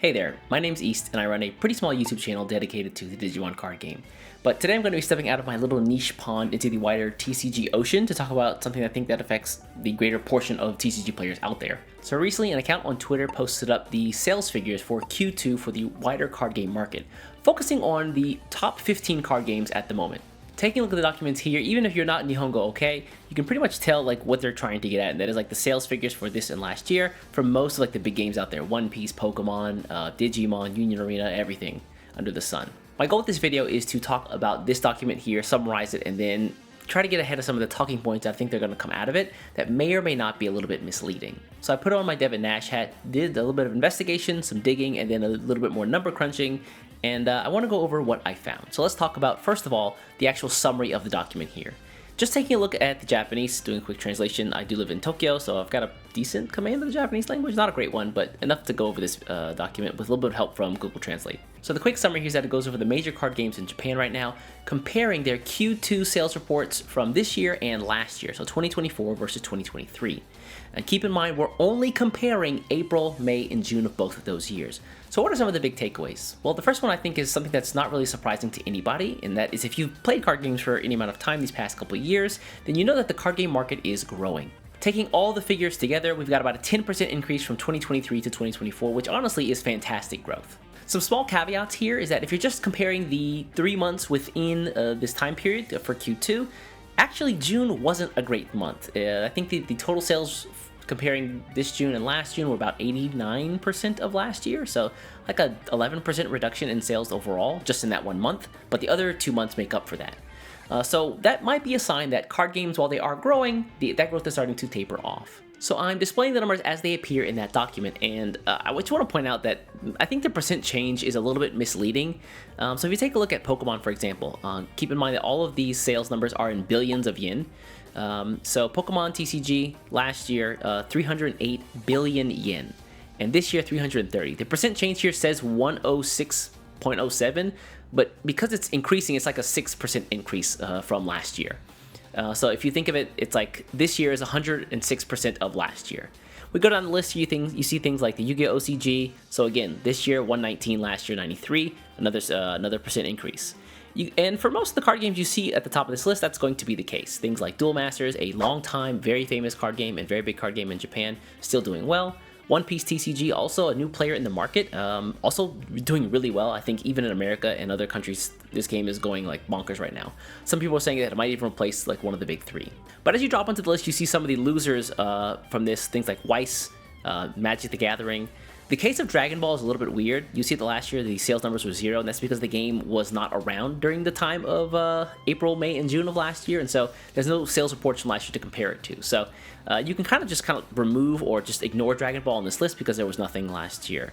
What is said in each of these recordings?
Hey there, my name's East and I run a pretty small YouTube channel dedicated to the Digimon card game. But today I'm going to be stepping out of my little niche pond into the wider TCG ocean to talk about something I think that affects the greater portion of TCG players out there. So recently an account on Twitter posted up the sales figures for Q2 for the wider card game market, focusing on the top 15 card games at the moment. Taking a look at the documents here, even if you're not Nihongo okay, you can pretty much tell like what they're trying to get at, and that is like the sales figures for this and last year for most of like the big games out there: One Piece, Pokemon, Digimon, Union Arena, everything under the sun. My goal with this video is to talk about this document here, summarize it, and then try to get ahead of some of the talking points I think they're going to come out of it that may or may not be a little bit misleading. So I put on my Devin Nash hat, did a little bit of investigation, some digging, and then a little bit more number crunching, and I want to go over what I found. So let's talk about, first of all, the actual summary of the document here. Just taking a look at the Japanese, doing a quick translation. I do live in Tokyo, so I've got a decent command of the Japanese language. Not a great one, but enough to go over this document with a little bit of help from Google Translate. So the quick summary here is that it goes over the major card games in Japan right now, comparing their Q2 sales reports from this year and last year, so 2024 versus 2023. And keep in mind, we're only comparing April, May, and June of both of those years. So what are some of the big takeaways? Well, the first one I think is something that's not really surprising to anybody, and that is if you've played card games for any amount of time these past couple of years, then you know that the card game market is growing. Taking all the figures together, we've got about a 10% increase from 2023 to 2024, which honestly is fantastic growth. Some small caveats here is that if you're just comparing the 3 months within this time period for Q2, actually June wasn't a great month. I think the total sales comparing this June and last June were about 89% of last year, so like a 11% reduction in sales overall just in that 1 month, but the other 2 months make up for that. So that might be a sign that card games, while they are growing, that growth is starting to taper off. So I'm displaying the numbers as they appear in that document, and I just want to point out that I think the percent change is a little bit misleading. So if you take a look at Pokemon, for example, keep in mind that all of these sales numbers are in billions of yen. So Pokemon TCG last year, 308 billion yen, and this year 330. The percent change here says 106.07, but because it's increasing, it's like a 6% increase from last year. So if you think of it, it's like this year is 106% of last year. We go down the list, you see things like the Yugioh OCG. So again, this year 119, last year 93, another percent increase. And for most of the card games you see at the top of this list, that's going to be the case. Things like Duel Masters, a long time, very famous card game and very big card game in Japan, still doing well. One Piece TCG, also a new player in the market, also doing really well. I think even in America and other countries, this game is going like bonkers right now. Some people are saying that it might even replace like one of the big three. But as you drop onto the list, you see some of the losers from this, things like Weiss, Magic the Gathering. The case of Dragon Ball is a little bit weird. You see that last year the sales numbers were 0, and that's because the game was not around during the time of April, May, and June of last year, and so there's no sales reports from last year to compare it to. So you can kind of remove or just ignore Dragon Ball on this list because there was nothing last year.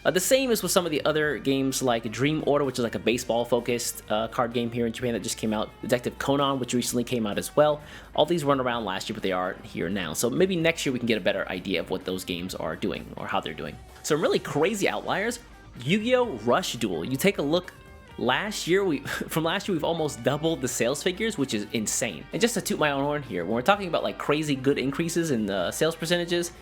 The same is with some of the other games like Dream Order, which is like a baseball-focused card game here in Japan that just came out. Detective Conan, which recently came out as well. All these run around last year, but they are here now. So maybe next year we can get a better idea of what those games are doing or how they're doing. Some really crazy outliers. Yu-Gi-Oh! Rush Duel. You take a look. From last year, we've almost doubled the sales figures, which is insane. And just to toot my own horn here, when we're talking about like crazy good increases in sales percentages,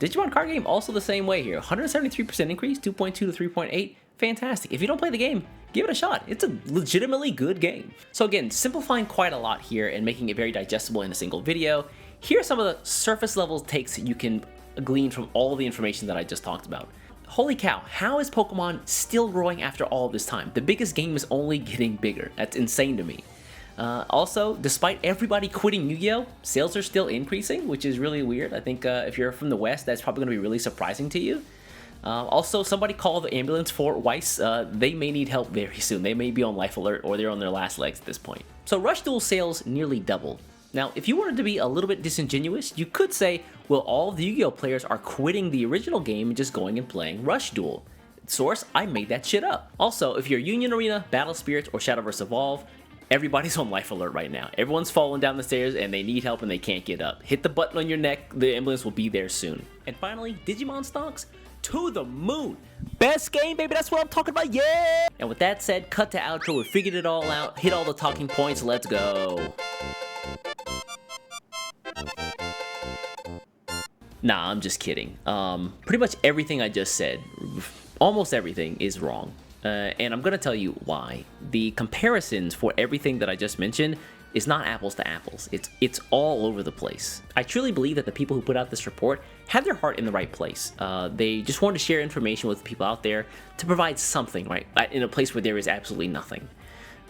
Digimon card game also the same way here. 173% increase, 2.2 to 3.8. Fantastic. If you don't play the game, give it a shot. It's a legitimately good game. So again, simplifying quite a lot here and making it very digestible in a single video. Here are some of the surface level takes you can glean from all the information that I just talked about. Holy cow, how is Pokemon still growing after all of this time? The biggest game is only getting bigger. That's insane to me. Also, despite everybody quitting Yu-Gi-Oh!, sales are still increasing, which is really weird. I think if you're from the West, that's probably going to be really surprising to you. Also, somebody call the ambulance for Weiss. They may need help very soon. They may be on life alert or they're on their last legs at this point. So Rush Duel sales nearly doubled. Now, if you wanted to be a little bit disingenuous, you could say, well, all of the Yu-Gi-Oh! Players are quitting the original game and just going and playing Rush Duel. Source, I made that shit up. Also, if you're Union Arena, Battle Spirits, or Shadowverse Evolve, everybody's on life alert right now. Everyone's falling down the stairs and they need help and they can't get up. Hit the button on your neck, the ambulance will be there soon. And finally, Digimon stocks to the moon. Best game, baby, that's what I'm talking about, yeah! And with that said, cut to outro, we figured it all out, hit all the talking points, let's go. Nah, I'm just kidding. Pretty much everything I just said almost everything is wrong. And I'm going to tell you why. The comparisons for everything that I just mentioned is not apples to apples. It's all over the place. I truly believe that the people who put out this report had their heart in the right place. They just wanted to share information with the people out there to provide something, right, in a place where there is absolutely nothing.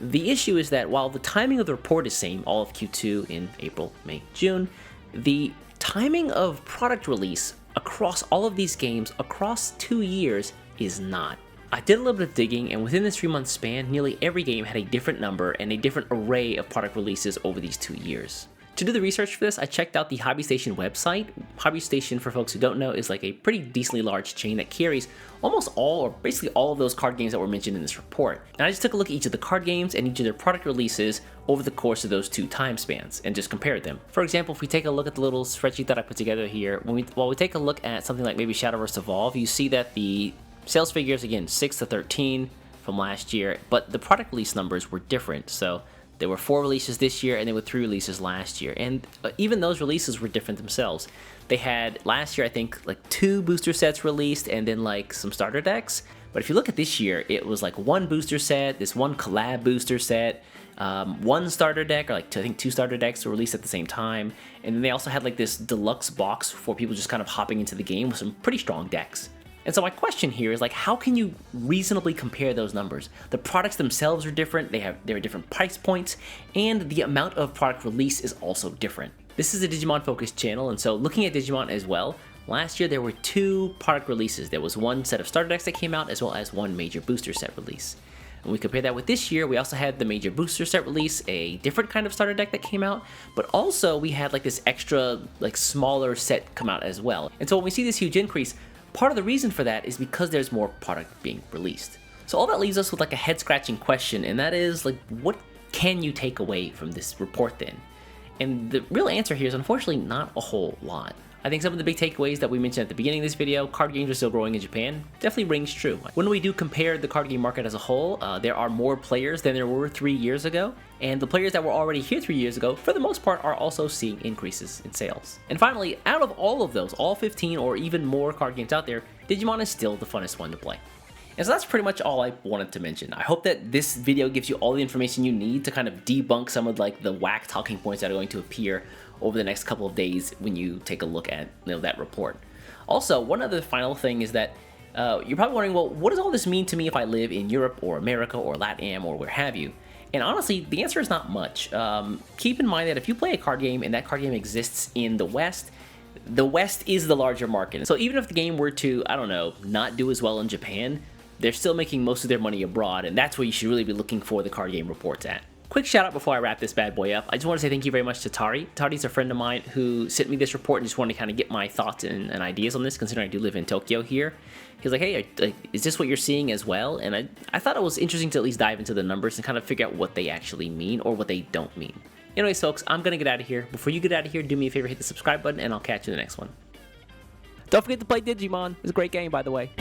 The issue is that while the timing of the report is same, all of Q2 in April, May, June, the timing of product release across all of these games across 2 years is not. I did a little bit of digging, and within this 3-month span, nearly every game had a different number and a different array of product releases over these 2 years. To do the research for this, I checked out the Hobby Station website. Hobby Station, for folks who don't know, is like a pretty decently large chain that carries almost all, or basically all of those card games that were mentioned in this report. And I just took a look at each of the card games and each of their product releases over the course of those 2 time spans and just compared them. For example, if we take a look at the little spreadsheet that I put together here, while we take a look at something like maybe Shadow vs. Evolve, you see that the sales figures, again, 6 to 13 from last year, but the product release numbers were different. So there were 4 releases this year, and there were 3 releases last year. And even those releases were different themselves. They had, last year, I think, like 2 booster sets released, and then like some starter decks. But if you look at this year, it was like 1 booster set, this 1 collab booster set, 1 starter deck, or like I think 2 starter decks were released at the same time. And then they also had like this deluxe box for people just kind of hopping into the game with some pretty strong decks. And so my question here is, like, how can you reasonably compare those numbers? The products themselves are different, there are different price points, and the amount of product release is also different. This is a Digimon focused channel, and so looking at Digimon as well, last year there were 2 product releases. There was 1 set of starter decks that came out, as well as 1 major booster set release. And we compare that with this year, we also had the major booster set release, a different kind of starter deck that came out, but also we had like this extra, like smaller set come out as well. And so when we see this huge increase, part of the reason for that is because there's more product being released. So all that leaves us with like a head-scratching question, and that is, like, what can you take away from this report then? And the real answer here is unfortunately not a whole lot. I think some of the big takeaways that we mentioned at the beginning of this video, card games are still growing in Japan, definitely rings true. When we do compare the card game market as a whole, there are more players than there were 3 years ago, and the players that were already here 3 years ago, for the most part, are also seeing increases in sales. And finally, out of all of those, all 15 or even more card games out there, Digimon is still the funnest one to play. And so that's pretty much all I wanted to mention. I hope that this video gives you all the information you need to kind of debunk some of like the whack talking points that are going to appear over the next couple of days when you take a look at that report. Also, one other final thing is that you're probably wondering, well, what does all this mean to me if I live in Europe or America or LatAm or where have you? And honestly, the answer is not much. Keep in mind that if you play a card game and that card game exists in the West is the larger market. So even if the game were to, I don't know, not do as well in Japan, they're still making most of their money abroad, and that's where you should really be looking for the card game reports at. Quick shout out before I wrap this bad boy up. I just want to say thank you very much to Tari. Tari's a friend of mine who sent me this report and just wanted to kind of get my thoughts and ideas on this, considering I do live in Tokyo here. He was like, hey, is this what you're seeing as well? And I thought it was interesting to at least dive into the numbers and kind of figure out what they actually mean or what they don't mean. Anyways, folks, I'm going to get out of here. Before you get out of here, do me a favor, hit the subscribe button, and I'll catch you in the next one. Don't forget to play Digimon. It's a great game, by the way.